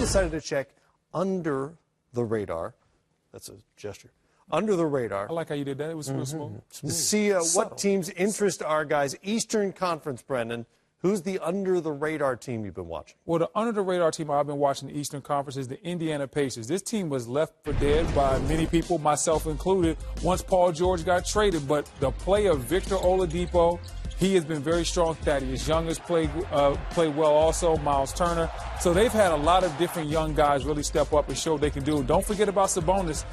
decided to check under the radar. That's a gesture. Under the radar. I like how you did that. It was real smooth. To see what teams interest our guys. Eastern Conference, Brendan. Who's the under-the-radar team you've been watching? Well, the under-the-radar team I've been watching the Eastern Conference is the Indiana Pacers. This team was left for dead by many people, myself included, once Paul George got traded. But the play of Victor Oladipo, he has been very strong. Thaddeus Young has played well also, Miles Turner. So they've had a lot of different young guys really step up and show what they can do. Don't forget about Sabonis.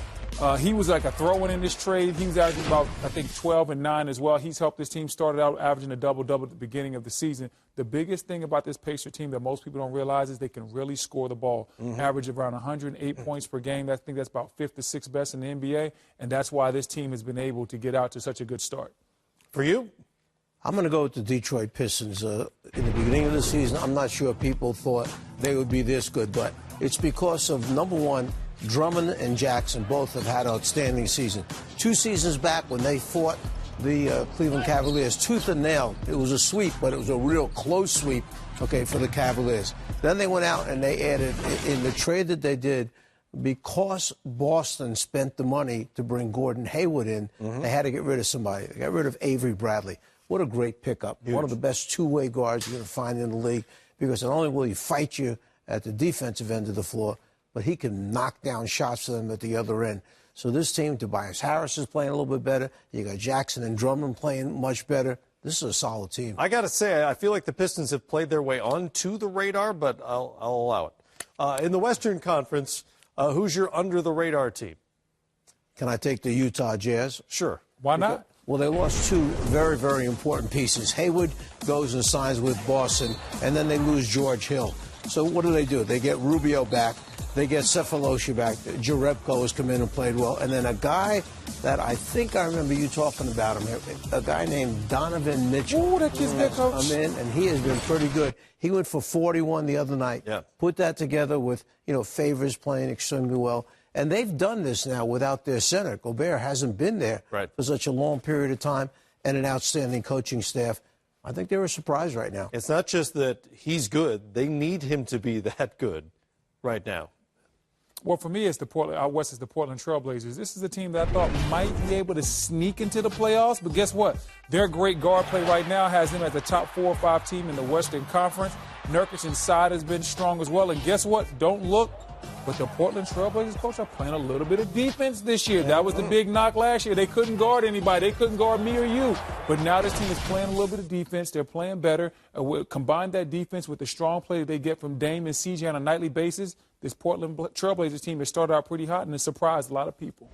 He was like a throw-in in this trade. He was averaging about, I think, 12 and 9 as well. He's helped this team started out averaging a double-double at the beginning of the season. The biggest thing about this Pacer team that most people don't realize is they can really score the ball. Average around 108 points per game. I think that's about fifth to sixth best in the NBA, and that's why this team has been able to get out to such a good start. For you? I'm going to go with the Detroit Pistons. In the beginning of the season, I'm not sure people thought they would be this good, but it's because of, number one, Drummond and Jackson both have had outstanding seasons. 2 seasons back when they fought the Cleveland Cavaliers tooth and nail, it was a sweep, but it was a real close sweep, okay, for the Cavaliers. Then they went out and they added, in the trade that they did, because Boston spent the money to bring Gordon Hayward in, they had to get rid of somebody. They got rid of Avery Bradley. What a great pickup. Huge. One of the best two-way guards you're going to find in the league, because not only will he fight you at the defensive end of the floor, but he can knock down shots for them at the other end. So this team, Tobias Harris is playing a little bit better. You got Jackson and Drummond playing much better. This is a solid team. I got to say, I feel like the Pistons have played their way onto the radar, but I'll allow it. In the Western Conference, who's your under-the-radar team? Can I take the Utah Jazz? Sure. Why not? Well, they lost 2 very, very important pieces. Hayward goes and signs with Boston, and then they lose George Hill. So what do? They get Rubio back. They get Cephalosha back. Jerebko has come in and played well. And then a guy that I think I remember you talking about him, a guy named Donovan Mitchell. Oh, that kid's good, coach. Come in, and he has been pretty good. He went for 41 the other night. Yeah. Put that together with, Favors playing extremely well. And they've done this now without their center. Gobert hasn't been there for such a long period of time, and an outstanding coaching staff. I think they're a surprise right now. It's not just that he's good. They need him to be that good right now. Well, for me, it's out west is the Portland Trailblazers. This is a team that I thought might be able to sneak into the playoffs, but guess what? Their great guard play right now has them as the top 4 or 5 team in the Western Conference. Nurkic inside has been strong as well, and guess what? Don't look, but the Portland Trailblazers, coach, are playing a little bit of defense this year. That was the big knock last year. They couldn't guard anybody. They couldn't guard me or you. But now this team is playing a little bit of defense. They're playing better. Combine that defense with the strong play that they get from Dame and CJ on a nightly basis. This Portland Trailblazers team has started out pretty hot and has surprised a lot of people.